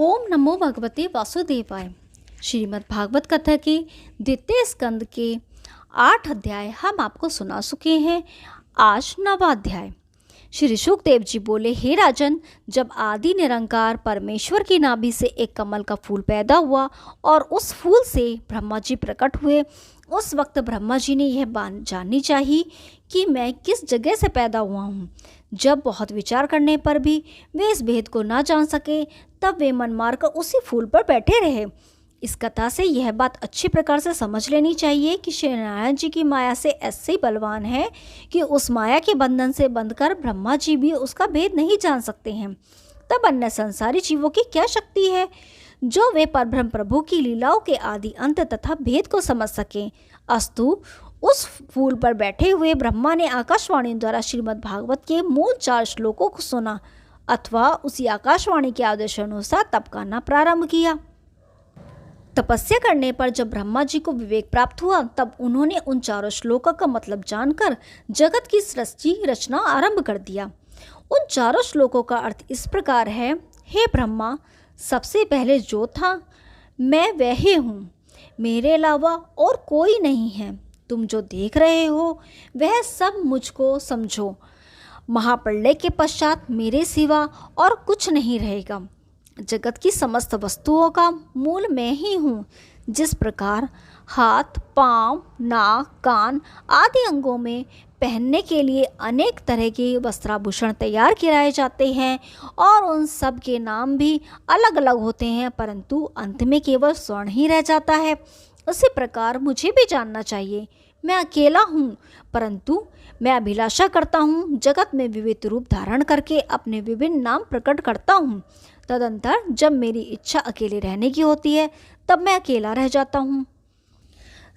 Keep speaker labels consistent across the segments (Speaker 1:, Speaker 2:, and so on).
Speaker 1: ओम नमो भगवते वासुदेवाय। श्रीमद् भागवत कथा के द्वितीय स्कंद के 8 अध्याय हम आपको सुना चुके हैं। आज 9वां अध्याय। श्री शुकदेव जी बोले, हे राजन, जब आदि निरंकार परमेश्वर की नाभि से एक कमल का फूल पैदा हुआ और उस फूल से ब्रह्मा जी प्रकट हुए, उस वक्त ब्रह्मा जी ने यह बात जाननी चाहिए कि मैं किस जगह से पैदा हुआ हूँ। जब बहुत विचार करने पर भी वे इस भेद को ना जान सके, तब वे मन मारकर उसी फूल पर बैठे रहे। इस कथा से यह बात अच्छी प्रकार से समझ लेनी चाहिए कि श्री नारायण जी की माया से ऐसे ही बलवान है कि उस माया के बंधन से बंधकर ब्रह्मा जी भी उसका भेद नहीं जान सकते हैं। तब अन्य संसारी जीवों की क्या शक्ति है जो वे परब्रह्म प्रभु की लीलाओं के आदि अंत तथा भेद को समझ सकें। अस्तु, उस फूल पर बैठे हुए ब्रह्मा ने आकाशवाणी द्वारा श्रीमद् भागवत के मूल 4 श्लोकों को सुना अथवा उसी आकाशवाणी के आदेशानुसार तप करना प्रारंभ किया। तपस्या करने पर जब ब्रह्मा जी को विवेक प्राप्त हुआ, तब उन्होंने उन 4 श्लोकों का मतलब जानकर जगत की सृष्टि रचना आरंभ कर दिया। उन 4 श्लोकों का अर्थ इस प्रकार है। हे ब्रह्मा, सबसे पहले जो था मैं वह हूँ, मेरे अलावा और कोई नहीं है। तुम जो देख रहे हो वह सब मुझको समझो। महाप्रलय के पश्चात मेरे सिवा और कुछ नहीं रहेगा। जगत की समस्त वस्तुओं का मूल मैं ही हूँ। जिस प्रकार हाथ, पाँव, नाक, कान आदि अंगों में पहनने के लिए अनेक तरह के वस्त्राभूषण तैयार किए जाते हैं और उन सब के नाम भी अलग अलग होते हैं, परंतु अंत में केवल स्वर्ण ही रह जाता है, उसी प्रकार मुझे भी जानना चाहिए। मैं अकेला हूँ, परंतु मैं अभिलाषा करता हूँ, जगत में विविध रूप धारण करके अपने विभिन्न नाम प्रकट करता हूँ। तदंतर जब मेरी इच्छा अकेले रहने की होती है, तब मैं अकेला रह जाता हूँ।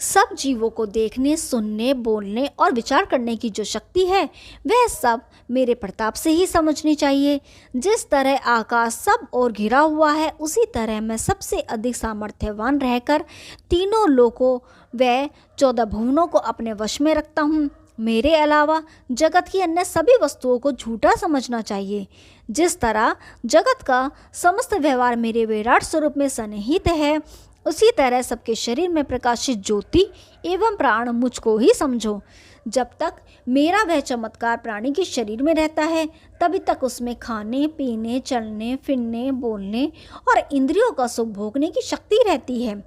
Speaker 1: सब जीवों को देखने, सुनने, बोलने और विचार करने की जो शक्ति है, वह सब मेरे प्रताप से ही समझनी चाहिए। जिस तरह आकाश सब ओर घिरा हुआ है, उसी तरह मैं सबसे अधिक सामर्थ्यवान रहकर तीनों लोकों व 14 भुवनों को अपने वश में रखता हूँ। मेरे अलावा जगत की अन्य सभी वस्तुओं को झूठा समझना चाहिए। जिस तरह जगत का समस्त व्यवहार मेरे विराट स्वरूप में सन्निहित है, उसी तरह सबके शरीर में प्रकाशित ज्योति एवं प्राण मुझको ही समझो। जब तक मेरा वह चमत्कार प्राणी के शरीर में रहता है, तभी तक उसमें खाने, पीने, चलने, फिरने, बोलने और इंद्रियों का सुख भोगने की शक्ति रहती है।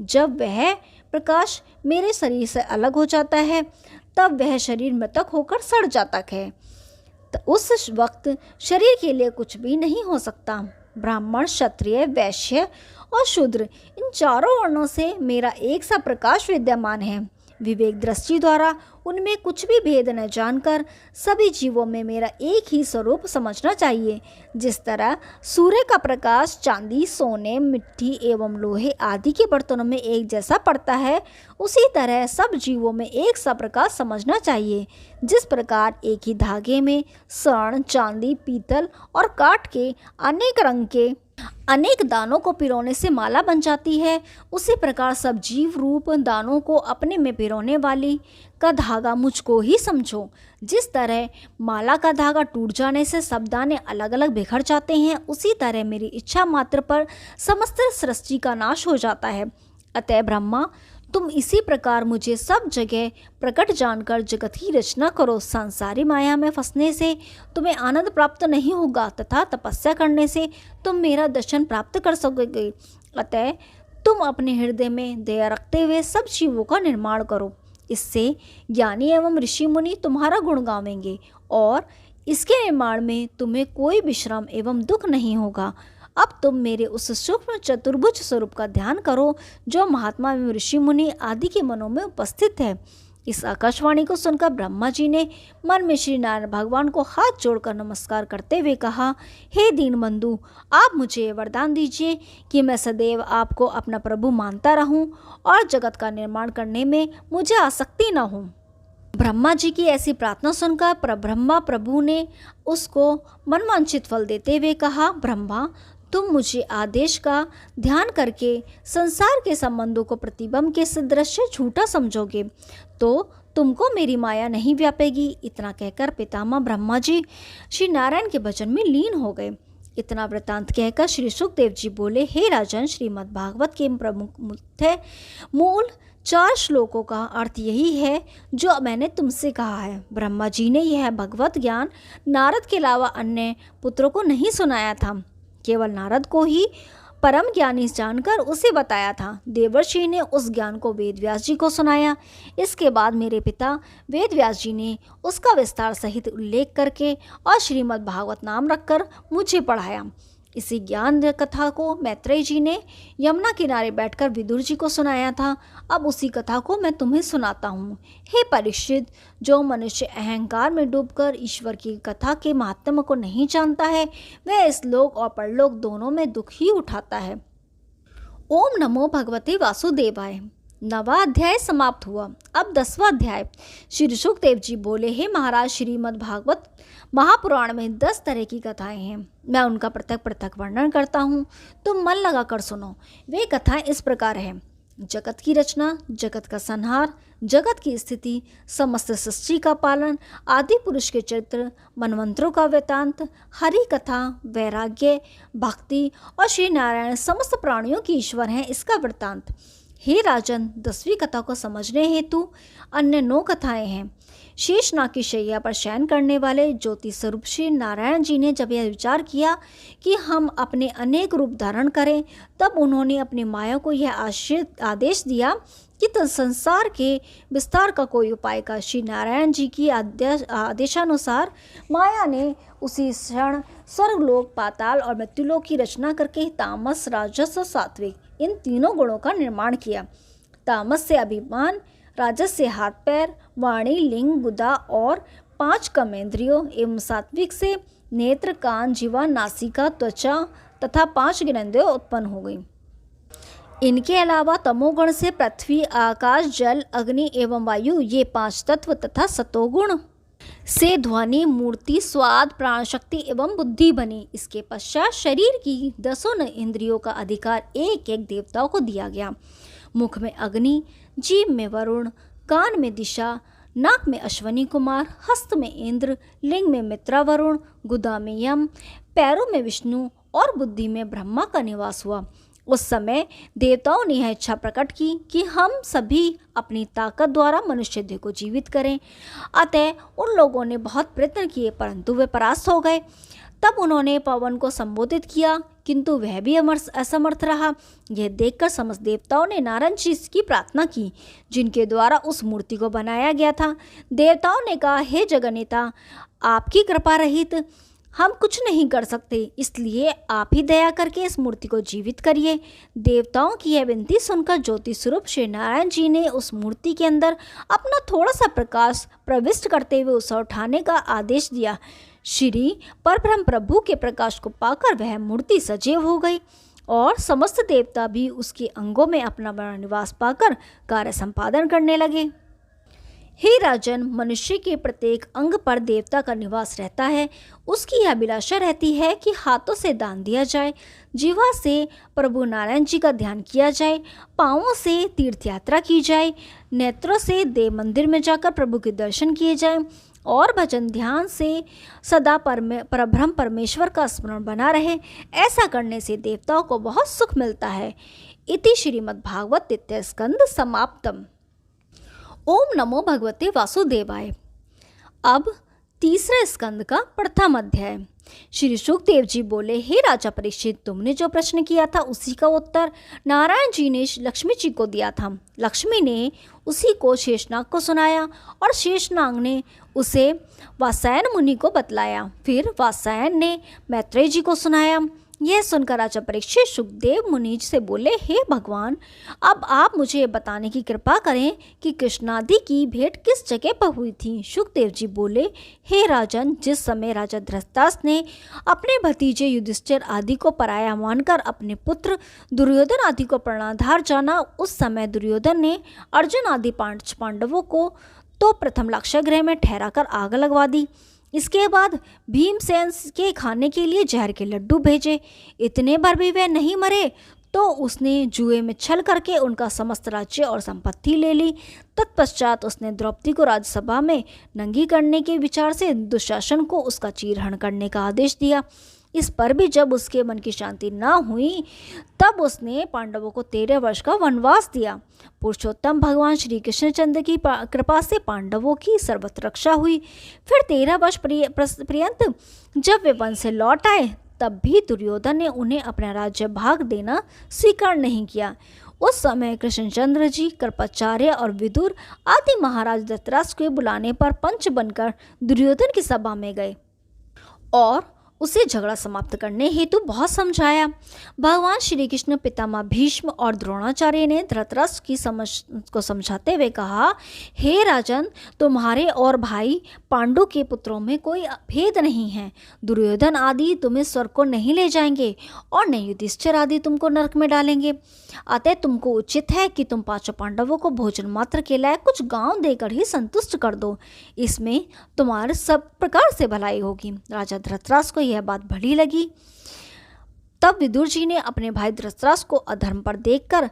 Speaker 1: जब वह प्रकाश मेरे शरीर से अलग हो जाता है, तब वह शरीर मृतक होकर सड़ जाता है। तो उस वक्त शरीर के लिए कुछ भी नहीं हो सकता। ब्राह्मण, क्षत्रिय, वैश्य और शूद्र, इन 4 वर्णों से मेरा एक सा प्रकाश विद्यमान है। विवेक दृष्टि द्वारा उनमें कुछ भी भेद न जानकर सभी जीवों में मेरा एक ही स्वरूप समझना चाहिए। जिस तरह सूर्य का प्रकाश चांदी, सोने, मिट्टी एवं लोहे आदि के बर्तनों में एक जैसा पड़ता है, उसी तरह सब जीवों में एक सा प्रकाश समझना चाहिए। जिस प्रकार एक ही धागे में स्वर्ण, चांदी, पीतल और काठ के अनेक रंग के अनेक दानों को पिरोने से माला बन जाती है, उसी प्रकार सब जीव रूप दानों को अपने में पिरोने वाली का धागा मुझको ही समझो। जिस तरह माला का धागा टूट जाने से सब दाने अलग अलग बिखर जाते हैं, उसी तरह मेरी इच्छा मात्र पर समस्त सृष्टि का नाश हो जाता है। अतः ब्रह्मा, तुम इसी प्रकार मुझे सब जगह प्रकट जानकर जगत की रचना करो। संसारी माया में फंसने से तुम्हें आनंद प्राप्त नहीं होगा तथा तपस्या करने से तुम मेरा दर्शन प्राप्त कर सकोगे। अतः तुम अपने हृदय में दया रखते हुए सब जीवों का निर्माण करो। इससे ज्ञानी एवं ऋषि मुनि तुम्हारा गुण गावेंगे और इसके निर्माण में तुम्हें कोई विश्राम एवं दुख नहीं होगा। अब तुम मेरे उस सूक्ष्म चतुर्भुज स्वरूप का ध्यान करो जो महात्मा एवं ऋषि मुनि आदि के मनों में उपस्थित है। इस आकाशवाणी को सुनकर ब्रह्मा जी ने मन में श्री नारायण भगवान को हाथ जोड़कर नमस्कार करते हुए कहा, हे दीनबंधु, आप मुझे वरदान दीजिए कि मैं सदैव आपको अपना प्रभु मानता रहूं और जगत का निर्माण करने में मुझे आसक्ति न हो। ब्रह्मा जी की ऐसी प्रार्थना सुनकर ब्रह्मा प्रभु ने उसको मनवांछित फल देते हुए कहा, ब्रह्मा, तुम मुझे आदेश का ध्यान करके संसार के संबंधों को प्रतिबिंब के सदृश झूठा समझोगे तो तुमको मेरी माया नहीं व्यापेगी। इतना कहकर पितामह ब्रह्मा जी श्री नारायण के भजन में लीन हो गए। इतना वृतांत कहकर श्री सुखदेव जी बोले, हे राजन, श्रीमद् भागवत के प्रमुख मूल 4 श्लोकों का अर्थ यही है जो मैंने तुमसे कहा है। ब्रह्मा जी ने यह भगवत ज्ञान नारद के अलावा अन्य पुत्रों को नहीं सुनाया था, केवल नारद को ही परम ज्ञानी जानकर उसे बताया था। देवर्षि ने उस ज्ञान को वेद व्यास जी को सुनाया। इसके बाद मेरे पिता वेद व्यास जी ने उसका विस्तार सहित उल्लेख करके और श्रीमद् भागवत नाम रखकर मुझे पढ़ाया। इसी ज्ञान कथा को मैत्रेय जी ने यमुना किनारे बैठकर विदुर जी को सुनाया था। अब उसी कथा को मैं तुम्हें सुनाता हूँ। हे परीक्षित, जो मनुष्य अहंकार में डूबकर ईश्वर की कथा के महात्म्य को नहीं जानता है, वह इस लोक और परलोक दोनों में दुख ही उठाता है। ओम नमो भगवते वासुदेवाय। 9वां अध्याय समाप्त हुआ। अब 10वां अध्याय। श्री सुखदेव जी बोले, हे महाराज, श्रीमद् भागवत महापुराण में 10 तरह की कथाएं हैं। मैं उनका पृथक पृथक वर्णन करता हूँ, तुम मन लगाकर सुनो। वे कथाएं इस प्रकार हैं: जगत की रचना, जगत का संहार, जगत की स्थिति, समस्त सृष्टि का पालन, आदि पुरुष के चरित्र, मनवंतरों का वृतांत, हरि कथा, वैराग्य, भक्ति और श्री नारायण समस्त प्राणियों की ईश्वर हैं, इसका वृतांत। हे राजन, 10वीं कथा को समझने हेतु अन्य 9 कथाएं हैं। शेषनाग की शैया पर शयन करने वाले ज्योति स्वरूप श्री नारायण जी ने जब यह विचार किया कि हम अपने अनेक रूप धारण करें, तब उन्होंने अपनी माया को यह आदेश दिया कि संसार के विस्तार का कोई उपाय कर। श्री नारायण जी की आदेशानुसार माया ने उसी क्षण स्वर्गलोक, पाताल और मृत्युलोक की रचना करके तामस, राजस और सात्विक इन तीनों गुणों का निर्माण किया। तामस से अभिमान, राजस से हाथ पैर, वाणी, लिंग, गुदा और 5 कर्मेंद्रियों एवं सात्विक से नेत्र, कान, जीवा, नासिका, त्वचा तथा 5 ज्ञानेंद्रियों उत्पन्न हो गई। इनके अलावा तमोगुण से पृथ्वी, आकाश, जल, अग्नि एवं वायु ये 5 तत्व तथा सतोगुण से ध्वनि, मूर्ति, स्वाद, प्राण शक्ति एवं बुद्धि बनी। इसके पश्चात शरीर की 10 इंद्रियों का अधिकार एक एक देवताओं को दिया गया। मुख में अग्नि, जीभ में वरुण, कान में दिशा, नाक में अश्वनी कुमार, हस्त में इंद्र, लिंग में मित्रा वरुण, गुदा में यम, पैरों में विष्णु और बुद्धि में ब्रह्मा का निवास हुआ। उस समय देवताओं ने यह इच्छा प्रकट की कि हम सभी अपनी ताकत द्वारा मनुष्य देह को जीवित करें। अतः उन लोगों ने बहुत प्रयत्न किए, परंतु वे परास्त हो गए। तब उन्होंने पवन को संबोधित किया, किंतु वह भी असमर्थ रहा। यह देखकर समस्त देवताओं ने नारायण जी की प्रार्थना की, जिनके द्वारा उस मूर्ति को बनाया गया था। देवताओं ने कहा, हे जगन्नेता, आपकी कृपा रहित हम कुछ नहीं कर सकते, इसलिए आप ही दया करके इस मूर्ति को जीवित करिए। देवताओं की यह विनती सुनकर ज्योति स्वरूप श्री नारायण जी ने उस मूर्ति के अंदर अपना थोड़ा सा प्रकाश प्रविष्ट करते हुए उसे उठाने का आदेश दिया। श्री परब्रह्म प्रभु के प्रकाश को पाकर वह मूर्ति सजीव हो गई और समस्त देवता भी उसके अंगों में अपना निवास पाकर कार्य संपादन करने लगे। हे राजन, मनुष्य के प्रत्येक अंग पर देवता का निवास रहता है। उसकी यह अभिलाषा रहती है कि हाथों से दान दिया जाए, जीवा से प्रभु नारायण जी का ध्यान किया जाए, पाँवों से तीर्थ यात्रा की जाए, नेत्रों से देव मंदिर में जाकर प्रभु के दर्शन किए जाए और भजन ध्यान से सदा परब्रह्म परमेश्वर का स्मरण बना रहे। ऐसा करने से देवताओं को बहुत सुख मिलता है। इति श्रीमद्भागवत तृतीय स्कंद समाप्तम। ओम नमो भगवते वासुदेवाय। अब 3रे स्कंद का प्रथम अध्याय। श्री सुखदेव जी बोले, हे राजा परीक्षित, तुमने जो प्रश्न किया था उसी का उत्तर नारायण जी ने लक्ष्मी जी को दिया था। लक्ष्मी ने उसी को शेषनाग को सुनाया और शेषनाग ने उसे वात्सायन मुनि को बतलाया। फिर वात्सायन ने मैत्रेय जी को सुनाया। यह सुनकर राजा परीक्षित सुखदेव मुनि से बोले, हे भगवान, अब आप मुझे बताने की कृपा करें कि कृष्णादि की भेंट किस जगह पर हुई थी। सुखदेव जी बोले, हे राजन, जिस समय राजा धृतराष्ट्र ने अपने भतीजे युधिष्ठिर आदि को पराया मानकर अपने पुत्र दुर्योधन आदि को प्राणाधार जाना, उस समय दुर्योधन ने अर्जुन आदि 5 पांडवों को तो प्रथम लाक्षागृह में ठहराकर आग लगवा दी। इसके बाद भीमसेन के खाने के लिए जहर के लड्डू भेजे। इतने बार भी वे नहीं मरे तो उसने जुए में छल करके उनका समस्त राज्य और संपत्ति ले ली। तत्पश्चात उसने द्रौपदी को राज्यसभा में नंगी करने के विचार से दुशासन को उसका चीरहरण करने का आदेश दिया। इस पर भी जब उसके मन की शांति न हुई, तब उसने पांडवों को 13 वर्ष का वनवास दिया। पुरुषोत्तम भगवान श्री कृष्णचंद्र की कृपा से पांडवों की सर्वत्र रक्षा हुई। फिर 13 वर्ष पर्यंत जब वे वन से लौट आए, तब भी दुर्योधन ने उन्हें अपना राज्य भाग देना स्वीकार नहीं किया। उस समय कृष्णचंद्र जी, कृपाचार्य और विदुर आदि महाराज धृतराष्ट्र के बुलाने पर पंच बनकर दुर्योधन की सभा में गए और उसे झगड़ा समाप्त करने हेतु बहुत समझाया। भगवान श्री कृष्ण, पितामह भीष्म और द्रोणाचार्य ने धृतराष्ट्र की समझ को समझाते हुए कहा, हे राजन, तुम्हारे और भाई पांडु के पुत्रों में कोई भेद नहीं है। दुर्योधन आदि तुम्हें स्वर्ग को नहीं ले जाएंगे और न युधिष्ठिर आदि तुमको नरक में डालेंगे। अतः तुमको उचित है कि तुम 5 पांडवों को भोजन मात्र के लायक कुछ गांव देकर ही संतुष्ट कर दो। इसमें तुम्हारे सब प्रकार से भलाई होगी। राजा धृतराष्ट्र को यह बात भली लगी। तब विदुर जी ने अपने भाई धृतराष्ट्र को अधर्म पर देखकर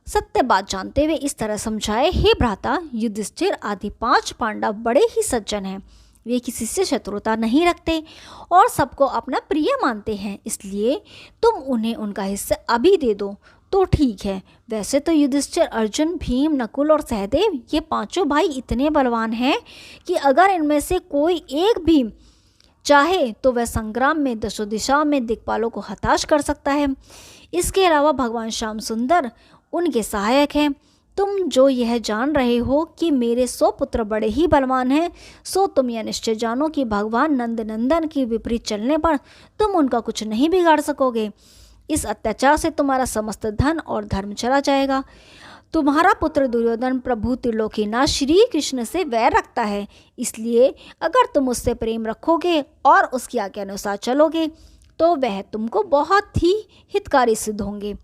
Speaker 1: सत्य बात जानते हुए इस तरह समझाए, हे भ्राता, युधिष्ठिर आदि 5 पांडव बड़े ही सज्जन हैं। वे किसी से शत्रुता नहीं रखते और सबको अपना प्रिय मानते हैं, इसलिए तुम उन्हें उनका हिस्सा अभी दे दो तो ठीक है। वैसे तो युधिष्ठिर, अर्जुन, भीम, नकुल और सहदेव ये 5 भाई इतने बलवान हैं कि अगर इनमें से कोई एक भी चाहे तो वह संग्राम में 10 दिशाओं में दिक्पालों को हताश कर सकता है। इसके अलावा भगवान श्याम सुंदर उनके सहायक हैं। तुम जो यह जान रहे हो कि मेरे 100 पुत्र बड़े ही बलवान हैं, सो तुम यह निश्चय जानो कि भगवान नंद नंदन की विपरीत चलने पर तुम उनका कुछ नहीं बिगाड़ सकोगे। इस अत्याचार से तुम्हारा समस्त धन और धर्म चला जाएगा। तुम्हारा पुत्र दुर्योधन प्रभु त्रिलोकीनाथ श्री कृष्ण से वैर रखता है, इसलिए अगर तुम उससे प्रेम रखोगे और उसकी आज्ञा अनुसार चलोगे तो वह तुमको बहुत ही हितकारी सिद्ध होंगे।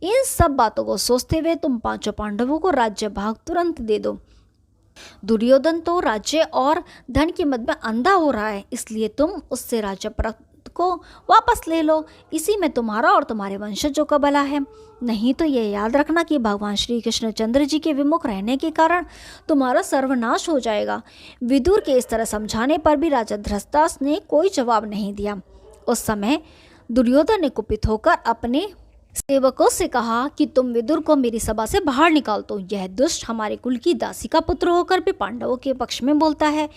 Speaker 1: इन सब बातों को सोचते हुए तुम 5 पांडवों को राज्य भाग तुरंत दे दो। दुर्योधन तो राज्य और धन की मद में अंधा हो रहा है, इसलिए तुम उससे राज्य को वापस ले लो। इसी में तुम्हारा और तुम्हारे वंशजों का भला है। नहीं तो यह याद रखना कि भगवान श्री कृष्णचंद्र जी के विमुख रहने के कारण तुम्हारा सर्वनाश हो जाएगा। विदुर के इस तरह समझाने पर भी राजा धृतराष्ट्र ने कोई जवाब नहीं दिया। उस समय दुर्योधन ने कुपित होकर अपने सेवकों से कहा कि तुम विदुर को मेरी सभा से बाहर निकाल दो। यह दुष्ट हमारे कुल की दासी का पुत्र होकर भी पांडवों के पक्ष में बोलता है।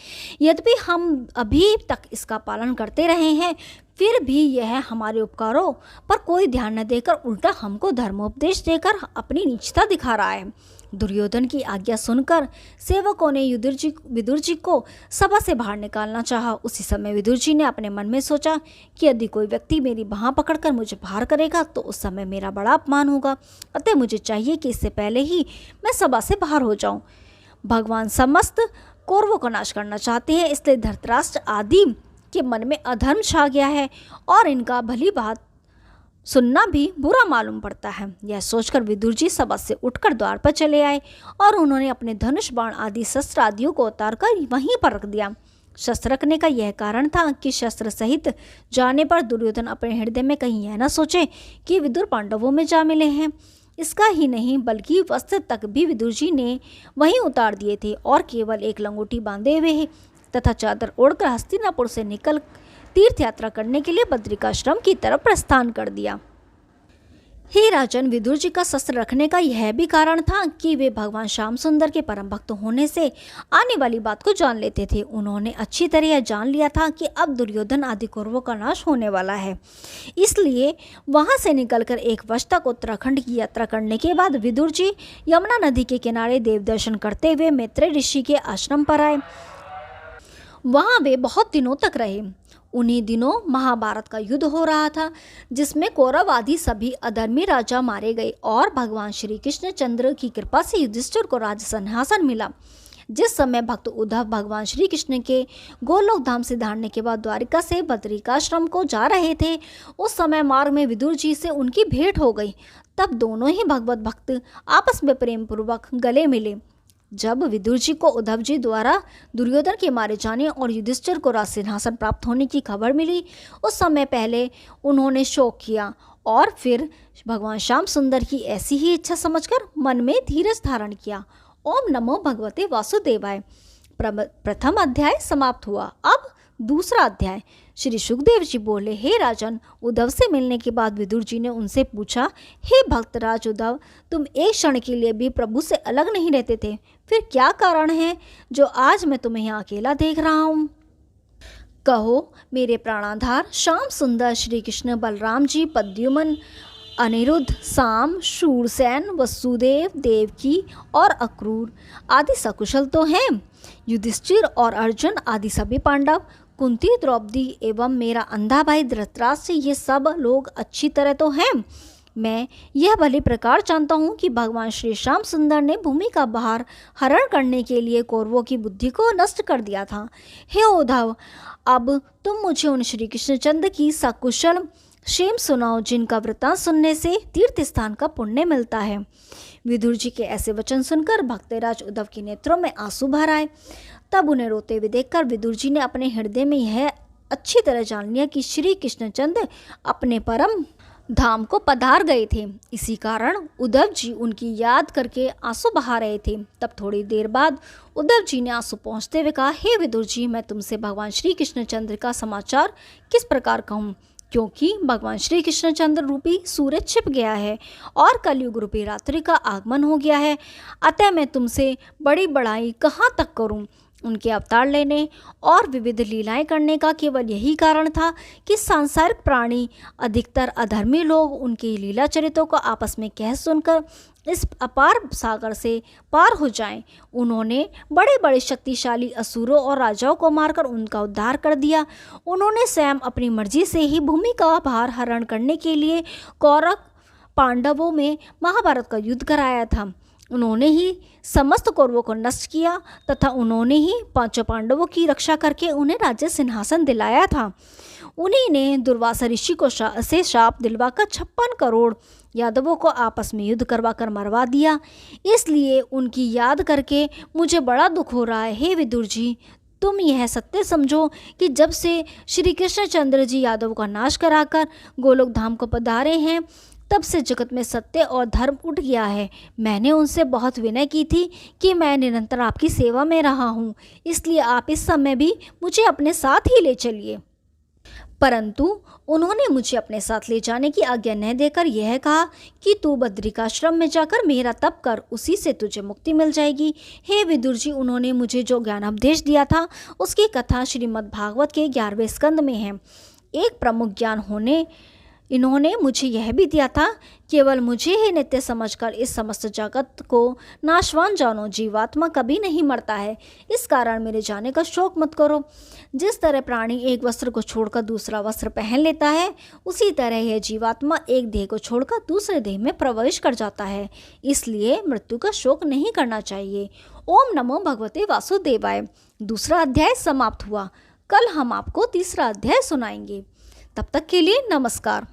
Speaker 1: यद्यपि हम अभी तक इसका पालन करते रहे हैं, फिर भी यह हमारे उपकारों पर कोई ध्यान न देकर उल्टा हमको धर्मोपदेश देकर अपनी नीचता दिखा रहा है। दुर्योधन की आज्ञा सुनकर सेवकों ने विदुर जी को सभा से बाहर निकालना चाहा। उसी समय विदुर जी ने अपने मन में सोचा कि यदि कोई व्यक्ति मेरी बाँह पकड़कर मुझे बाहर करेगा तो उस समय मेरा बड़ा अपमान होगा। अतः मुझे चाहिए कि इससे पहले ही मैं सभा से बाहर हो जाऊं। भगवान समस्त कौरवों का नाश करना चाहते हैं, इसलिए धृतराष्ट्र आदि के मन में अधर्म छा गया है और इनका भली बात सुनना भी बुरा मालूम पड़ता है। यह सोचकर विदुर जी सभा से उठकर द्वार पर चले आए और उन्होंने अपने धनुष, बाण आदि शस्त्र आदियों को उतारकर वहीं पर रख दिया। शस्त्र रखने का यह कारण था कि शस्त्र सहित जाने पर दुर्योधन अपने हृदय में कहीं यह न सोचे कि विदुर पांडवों में जा मिले हैं। इसका ही नहीं बल्कि वस्त्र तक भी विदुर जी ने वहीं उतार दिए थे और केवल एक लंगोटी बांधे हुए तथा चादर ओढ़कर हस्तिनापुर से निकल तीर्थ यात्रा करने के लिए बद्रिकाश्रम की तरफ प्रस्थान कर दिया। हे राजन, विदुर जी का शस्त्र रखने का यह भी कारण था कि वे भगवान श्याम सुंदर के परम भक्त होने से आने वाली बात को जान लेते थे। उन्होंने अच्छी तरह यह जान लिया था कि अब दुर्योधन आदि कौरवों का नाश होने वाला है। इसलिए वहां से निकलकर 1 वर्ष तक उत्तराखंड की यात्रा करने के बाद विदुर जी यमुना नदी के किनारे देव दर्शन करते हुए मैत्रेय ऋषि के आश्रम पर आए। वहाँ वे बहुत दिनों तक रहे। उन्हीं दिनों महाभारत का युद्ध हो रहा था, जिसमें कौरव आदि सभी अधर्मी राजा मारे गए और भगवान श्री कृष्णचंद्र की कृपा से युधिष्ठिर को राज सिंहासन मिला। जिस समय भक्त उद्धव भगवान श्री कृष्ण के गोलोक धाम से धारने के बाद द्वारिका से बद्रिकाश्रम को जा रहे थे, उस समय मार्ग में विदुर जी से उनकी भेंट हो गई। तब दोनों ही भगवत भक्त आपस में प्रेम पूर्वक गले मिले। जब विदुर जी को उद्धव जी द्वारा दुर्योधन के मारे जाने और युधिष्ठिर को राज सिंहासन प्राप्त होने की खबर मिली, उस समय पहले उन्होंने शोक किया और फिर भगवान श्याम सुंदर की ऐसी ही इच्छा समझकर मन में धीरज धारण किया। ओम नमो भगवते वासुदेवाय। प्रथम अध्याय समाप्त हुआ। अब दूसरा अध्याय। श्री सुखदेव जी बोले, हे राजन, उद्धव से मिलने के बाद विदुर जी ने उनसे पूछा, हे भक्तराज उद्धव, तुम एक क्षण के लिए भी प्रभु से अलग नहीं रहते थे, फिर क्या कारण है जो आज मैं तुम्हें यहाँ अकेला देख रहा हूँ? कहो मेरे प्राणाधार। श्याम सुंदर श्री कृष्ण, बलराम जी, प्रद्युम्न, अनिरुद्ध, साम, शूरसेन, वसुदेव, देवकी और अक्रूर आदि सकुशल तो हैं। युधिष्ठिर और अर्जुन आदि सभी पांडव, कुंती, द्रौपदी एवं मेरा अंधा भाई धृतराष्ट्र, ये सब लोग अच्छी तरह तो हैं। मैं यह भली प्रकार जानता हूँ कि भगवान श्री श्याम सुंदर ने भूमि का भार हरण करने के लिए कौरवों की बुद्धि को नष्ट कर दिया था। हे उद्धव, अब तुम मुझे उन श्री कृष्णचंद्र की सकुशल क्षेम सुनाओ, जिनका वृत्तांत सुनने से तीर्थ स्थान का पुण्य मिलता है। विदुर जी के ऐसे वचन सुनकर भक्तराज उद्धव के नेत्रों में आंसू भर आए। तब उन्हें रोते हुए देखकर विदुर जी ने अपने हृदय में यह अच्छी तरह जान लिया कि श्री कृष्णचंद्र अपने परम धाम को पधार गए थे। इसी कारण उद्धव जी उनकी याद करके आंसू बहा रहे थे। तब थोड़ी देर बाद उद्धव जी ने आंसू पहुँचते हुए कहा, हे विदुर जी, मैं तुमसे भगवान श्री कृष्णचंद्र का समाचार किस प्रकार कहूँ, क्योंकि भगवान श्री कृष्णचंद्र रूपी सूरज छिप गया है और कलयुग रूपी रात्रि का आगमन हो गया है। अतः मैं तुमसे बड़ी बड़ाई कहाँ तक करूँ। उनके अवतार लेने और विविध लीलाएं करने का केवल यही कारण था कि सांसारिक प्राणी, अधिकतर अधर्मी लोग, उनके लीला चरित्रों को आपस में कह सुनकर इस अपार सागर से पार हो जाएं। उन्होंने बड़े बड़े शक्तिशाली असुरों और राजाओं को मारकर उनका उद्धार कर दिया। उन्होंने स्वयं अपनी मर्जी से ही भूमि का भार हरण करने के लिए कौरव पांडवों में महाभारत का युद्ध कराया था। उन्होंने ही समस्त कौरवों को नष्ट किया तथा उन्होंने ही पांचों पांडवों की रक्षा करके उन्हें राज्य सिंहासन दिलाया था। उन्हीं ने दुर्वासा ऋषि को से शाप दिलवाकर 56 करोड़ यादवों को आपस में युद्ध करवाकर मरवा दिया। इसलिए उनकी याद करके मुझे बड़ा दुख हो रहा है। हे विदुर जी, तुम यह सत्य समझो कि जब से श्री कृष्णचंद्र जी यादव का नाश कराकर गोलोक धाम को पधारे हैं, तब से जगत में सत्य और धर्म उठ गया है। मैंने उनसे बहुत विनय की थी कि मैं निरंतर आपकी सेवा में रहा हूँ, इसलिए आप इस समय भी मुझे अपने साथ ही ले चलिए। परंतु उन्होंने मुझे अपने साथ ले जाने की आज्ञा न देकर यह कहा कि तू बद्रिकाश्रम में जाकर मेरा तप कर, उसी से तुझे मुक्ति मिल जाएगी। हे विदुर जी, उन्होंने मुझे जो ज्ञान उपदेश दिया था उसकी कथा श्रीमद् भागवत के 11वें स्कंद में है। एक प्रमुख ज्ञान होने इन्होंने मुझे यह भी दिया था, केवल मुझे ही नित्य समझकर इस समस्त जगत को नाशवान जानो। जीवात्मा कभी नहीं मरता है, इस कारण मेरे जाने का शोक मत करो। जिस तरह प्राणी एक वस्त्र को छोड़कर दूसरा वस्त्र पहन लेता है, उसी तरह यह जीवात्मा एक देह को छोड़कर दूसरे देह में प्रवेश कर जाता है। इसलिए मृत्यु का शोक नहीं करना चाहिए। ओम नमो भगवते वासुदेवाय। दूसरा अध्याय समाप्त हुआ। कल हम आपको तीसरा अध्याय सुनाएंगे। तब तक के लिए नमस्कार।